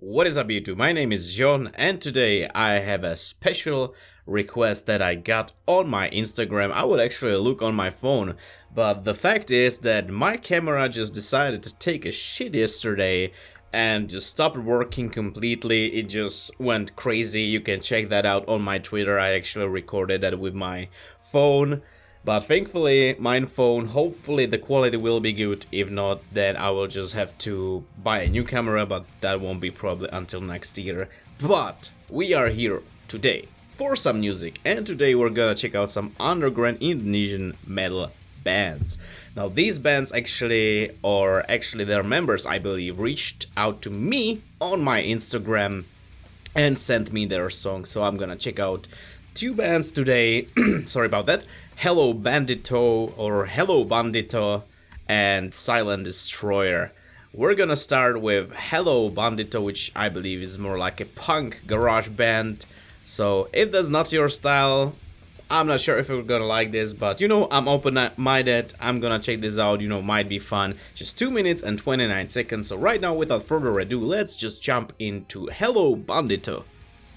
What is up YouTube? My name is John and today I have a special request that I got on my Instagram. I would actually look on my phone, but the fact is that my camera just decided to take a shit yesterday and just stopped working completely. It just went crazy. You can check that out on my Twitter. I actually recorded that with my phone. But thankfully, my phone, hopefully the quality will be good. If not, then I will just have to buy a new camera, but that won't be probably until next year. But we are here today for some music, and today we're gonna check out some underground Indonesian metal bands. Now these bands actually their members, I believe, reached out to me on my Instagram and sent me their songs, so I'm gonna check out two bands today. Sorry about that. Hellobandito and Silent Destroyer. We're gonna start with Hellobandito, which I believe is more like a punk garage band. So if that's not your style, I'm not sure if you're gonna like this, but you know, I'm open-minded. I'm gonna check this out, you know, might be fun. Just 2 minutes and 29 seconds. So right now, without further ado, let's just jump into Hellobandito.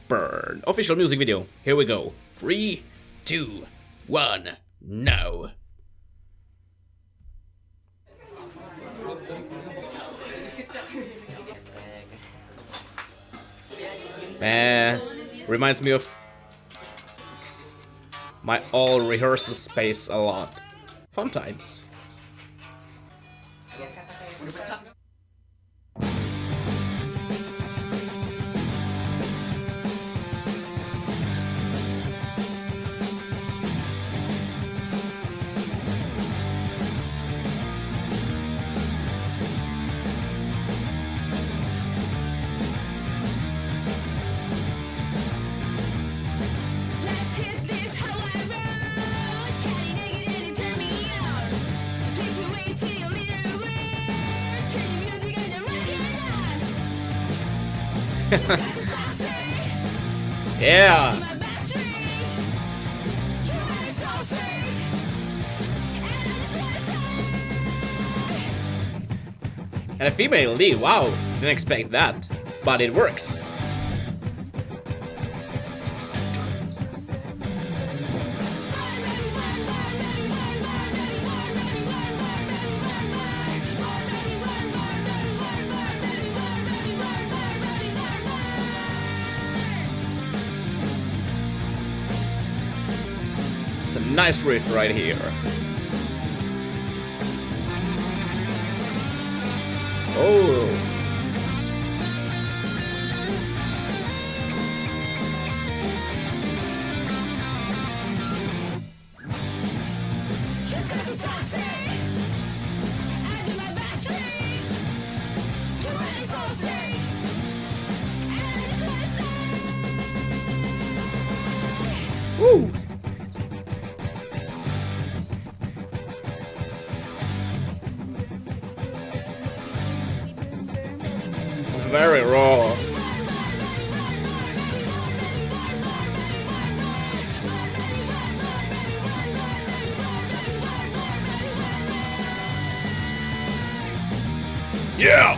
Burn. Official music video. Here we go. 3, 2, 1, now. Reminds me of my old rehearsal space a lot. Fun times. Yeah. And a female lead, wow, didn't expect that, but it works. It's a nice riff right here. Oh. Woo. Very raw. Yeah.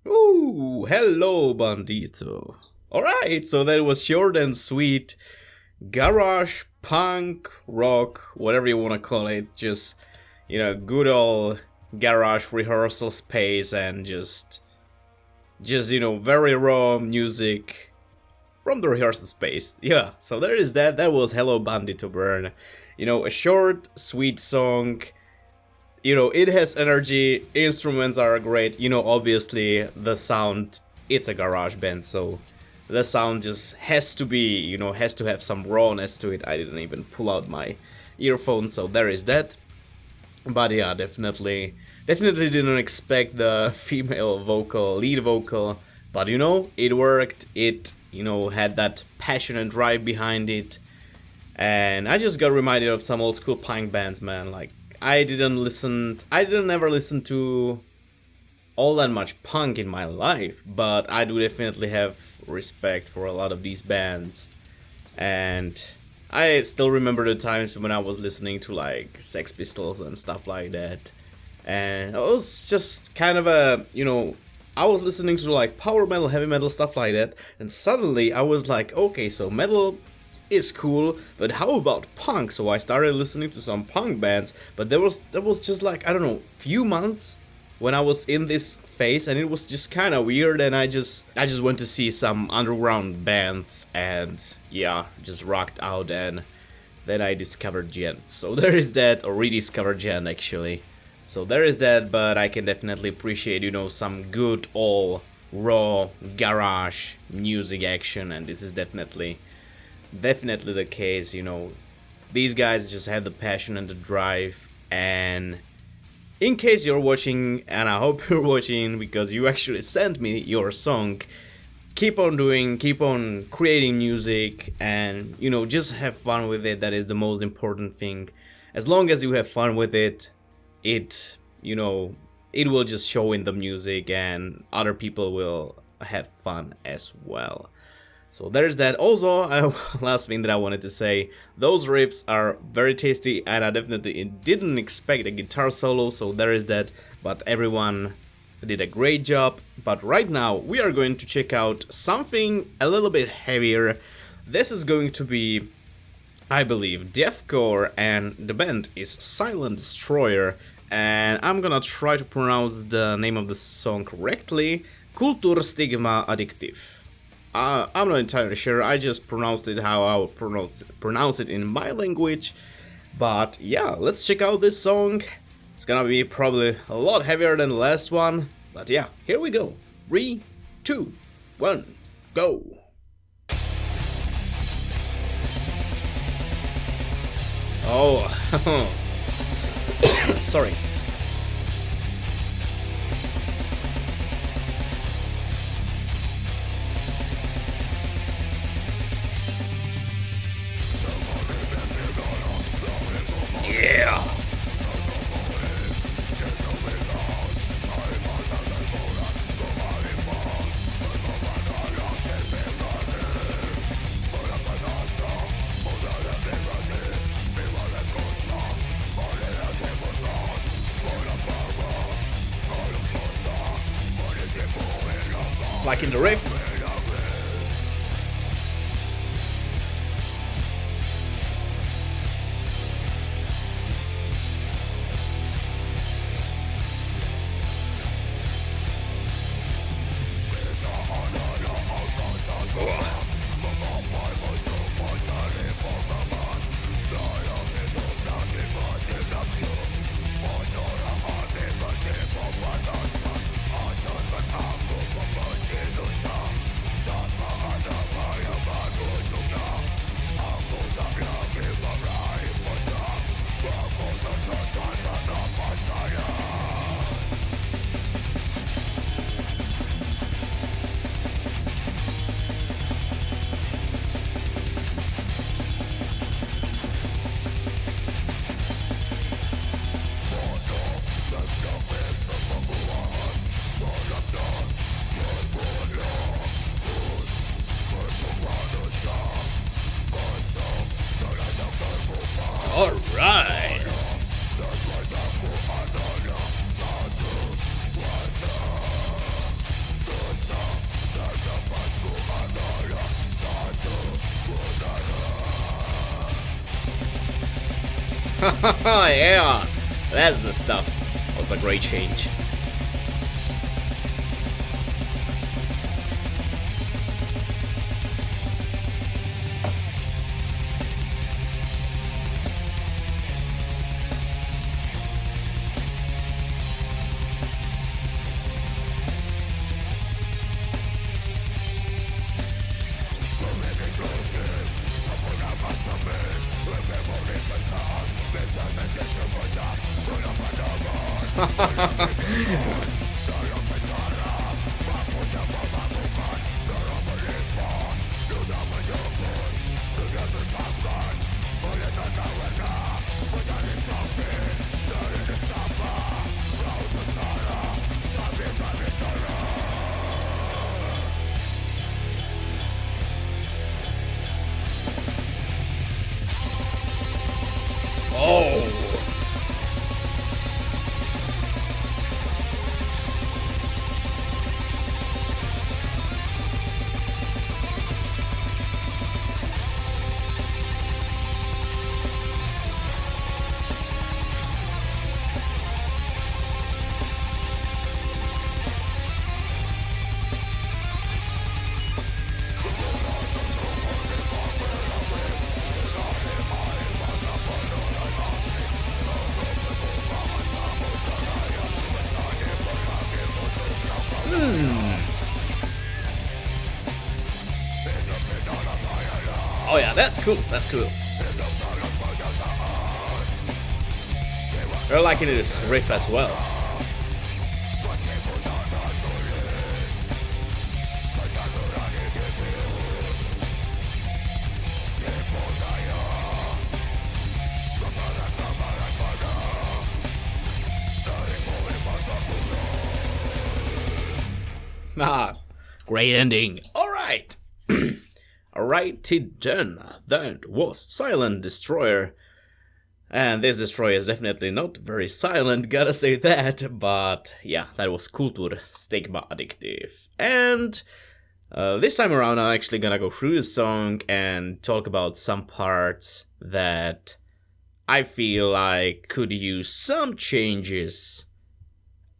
Ooh, hello, Bandito. Alright, so that was short and sweet. Garage, punk, rock, whatever you want to call it, just, you know, good old garage rehearsal space and just, you know, very raw music from the rehearsal space. Yeah, so there is that. That was Hellobandito Burn. You know, a short, sweet song. You know, it has energy, instruments are great. You know, obviously the sound, it's a garage band, so the sound just has to be, you know, has to have some rawness to it. I didn't even pull out my earphones, so there is that. But yeah, definitely didn't expect the female vocal, lead vocal. But you know, it worked. It, you know, had that passion and drive behind it. And I just got reminded of some old school punk bands, man. Like, I didn't ever listen to all that much punk in my life, but I do definitely have respect for a lot of these bands, and I still remember the times when I was listening to like Sex Pistols and stuff like that. And it was just kind of a, I was listening to like power metal, heavy metal, stuff like that. And suddenly I was like, okay, so metal is cool, but how about punk? So I started listening to some punk bands, but there was just like, I don't know, few months when I was in this phase, and it was just kind of weird, and I just went to see some underground bands, and yeah, just rocked out, and then I discovered Gen. So there is that, or rediscovered Gen actually. So there is that, but I can definitely appreciate, some good all raw garage music action, and this is definitely the case. These guys just have the passion and the drive. And in case you're watching, and I hope you're watching because you actually sent me your song, keep on creating music, and just have fun with it. That is the most important thing. As long as you have fun with it, it will just show in the music, and other people will have fun as well. So there's that. Also, last thing that I wanted to say, those riffs are very tasty, and I definitely didn't expect a guitar solo, so there is that, but everyone did a great job. But right now we are going to check out something a little bit heavier. This is going to be, I believe, deathcore, and the band is Silent Destroyer, and I'm gonna try to pronounce the name of the song correctly. Kulturstigma Addictive. I'm not entirely sure, I just pronounced it how I would pronounce it in my language. But yeah, let's check out this song. It's gonna be probably a lot heavier than the last one. But yeah, here we go. 3, 2, 1, go! Oh, sorry. Yeah! Like in the riff. Alright! Yeah! That's the stuff. That was a great change. That's cool, that's cool. They're liking this riff as well. Ah, great ending. Alright. Alrighty then. That was Silent Destroyer. And this destroyer is definitely not very silent, gotta say that. But yeah, that was Kultur Stigma Addictive. And this time around I'm actually gonna go through the song and talk about some parts that I feel like could use some changes.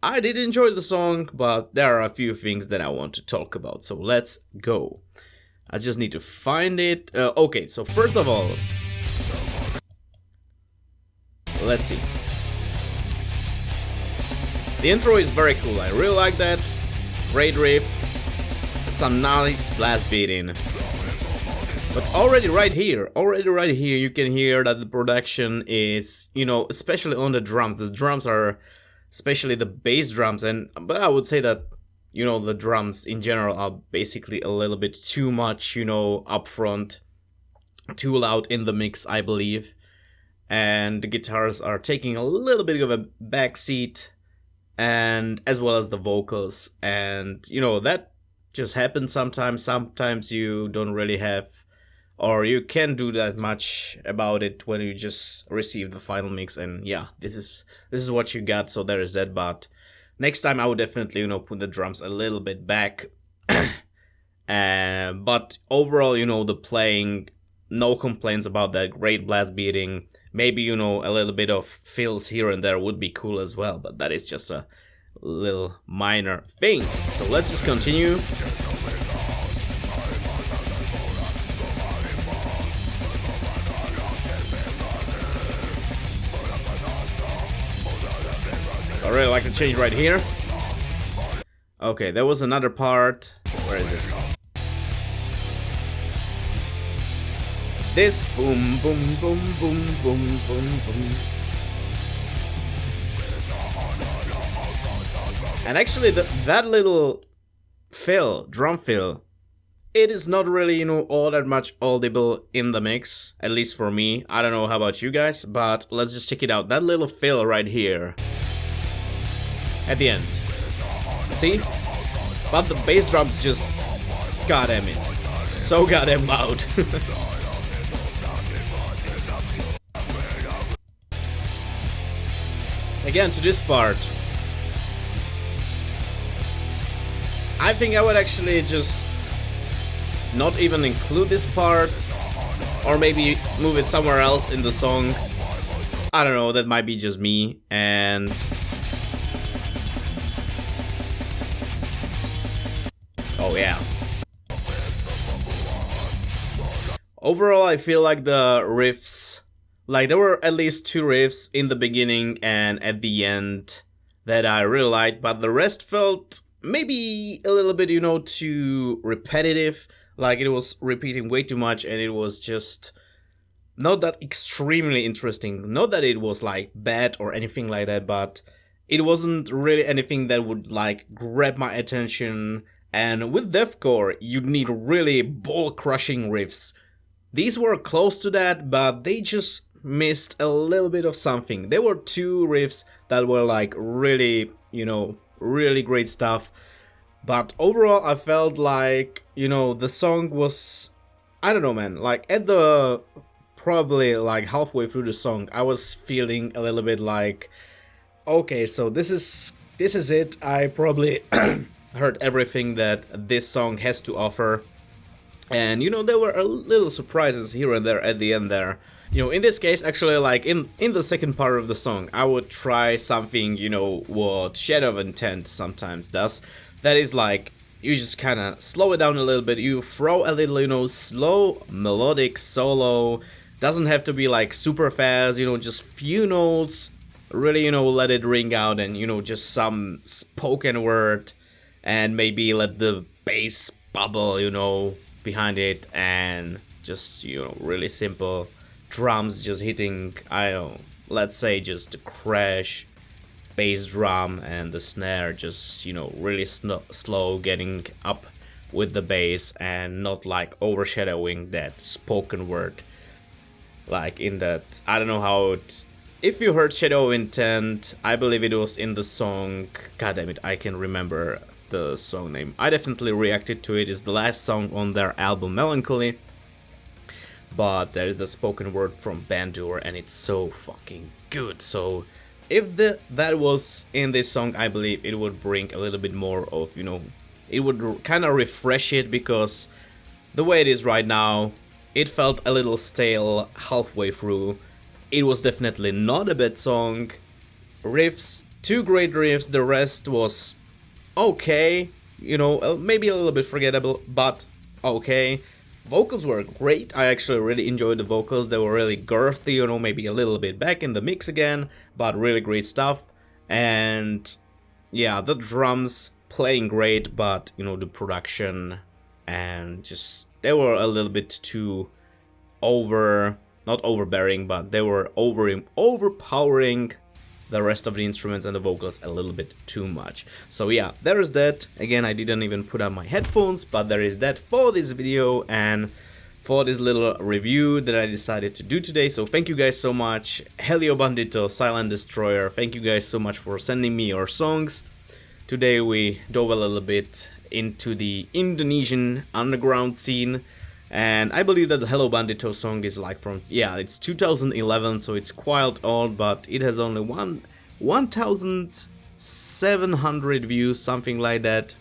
I did enjoy the song, but there are a few things that I want to talk about, so let's go. I just need to find it. Okay, so first of all, let's see. The intro is very cool, I really like that. Great riff, some nice blast beating. But already right here, you can hear that the production is, you know, especially on the drums. The drums are, especially the bass drums, but I would say that, you know, the drums in general are basically a little bit too much, you know, up front, too loud in the mix, I believe. And the guitars are taking a little bit of a backseat, and as well as the vocals. And, you know, that just happens sometimes. Sometimes you don't really have, or you can't do that much about it when you just receive the final mix. And yeah, this is what you got, so there is that. But next time I would definitely, you know, put the drums a little bit back. But overall, you know, the playing, no complaints about that. Great blast beating. Maybe, you know, a little bit of fills here and there would be cool as well, but that is just a little minor thing. So let's just continue. I really like the change right here. Okay, there was another part. Where is it? This boom, boom, boom, boom, boom, boom, boom. And actually, that little fill, drum fill, it is not really, you know, all that much audible in the mix. At least for me. I don't know how about you guys, but let's just check it out. That little fill right here. At the end. See? But the bass drums just, goddamn it, so goddamn loud. Again, to this part, I think I would actually just not even include this part, or maybe move it somewhere else in the song. I don't know, that might be just me. And oh yeah. Overall, I feel like the riffs, like there were at least 2 riffs in the beginning and at the end that I really liked, but the rest felt maybe a little bit, you know, too repetitive. Like it was repeating way too much, and it was just not that extremely interesting. Not that it was like bad or anything like that, but it wasn't really anything that would like grab my attention. And with deathcore, you need really ball-crushing riffs. These were close to that, but they just missed a little bit of something. There were 2 riffs that were like really, you know, really great stuff. But overall, I felt like, you know, the song was, I don't know, man, like at the, probably like halfway through the song, I was feeling a little bit like, okay, so this is it. I probably heard everything that this song has to offer. And, you know, there were a little surprises here and there at the end there. You know, in this case, actually, like, in the second part of the song, I would try something, you know, what Shadow of Intent sometimes does. That is, like, you just kind of slow it down a little bit. You throw a little, you know, slow, melodic solo. Doesn't have to be, like, super fast, you know, just few notes. Really, you know, let it ring out and, you know, just some spoken word. And maybe let the bass bubble, you know, behind it, and just, you know, really simple drums just hitting, I don't know, let's say just the crash bass drum and the snare just, you know, really slow getting up with the bass and not like overshadowing that spoken word. Like in that, I don't know how it, if you heard Shadow Intent, I believe it was in the song, god damn it, I can remember the song name. I definitely reacted to it. It's the last song on their album Melancholy, but there is a spoken word from Bandito and it's so fucking good. So if that was in this song, I believe it would bring a little bit more of, you know, it would kind of refresh it, because the way it is right now, it felt a little stale halfway through. It was definitely not a bad song. Riffs, 2 great riffs, the rest was okay, you know, maybe a little bit forgettable, but okay. Vocals were great. I actually really enjoyed the vocals. They were really girthy, you know, maybe a little bit back in the mix again, but really great stuff. And yeah, the drums playing great, but you know, the production and just, they were a little bit too not overbearing, but they were overpowering the rest of the instruments and the vocals a little bit too much. So yeah, there is that. Again, I didn't even put on my headphones, but there is that for this video and for this little review that I decided to do today. So thank you guys so much. Hellobandito Silent Destroyer, thank you guys so much for sending me your songs. Today we dove a little bit into the Indonesian underground scene. And I believe that the Hellobandito song is like from, yeah, it's 2011, so it's quite old, but it has only 1,700 views, something like that.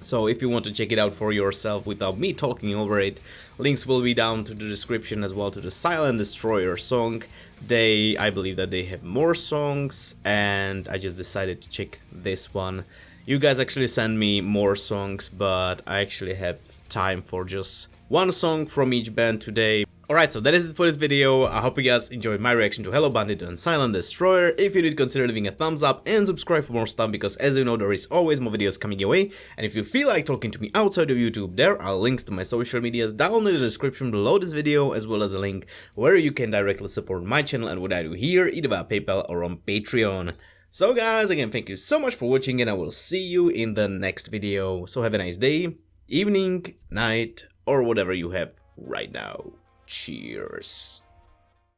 So if you want to check it out for yourself without me talking over it, links will be down to the description as well to the Silent Destroyer song. I believe that they have more songs, and I just decided to check this one. You guys actually send me more songs, but I actually have time for just one song from each band today. Alright, so that is it for this video. I hope you guys enjoyed my reaction to Hellobandito and Silent Destroyer. If you did, consider leaving a thumbs up and subscribe for more stuff, because as you know, there is always more videos coming your way. And if you feel like talking to me outside of YouTube, there are links to my social medias down in the description below this video, as well as a link where you can directly support my channel and what I do here, either via PayPal or on Patreon. So guys, again, thank you so much for watching, and I will see you in the next video. So have a nice day, evening, night, or whatever you have right now. Cheers.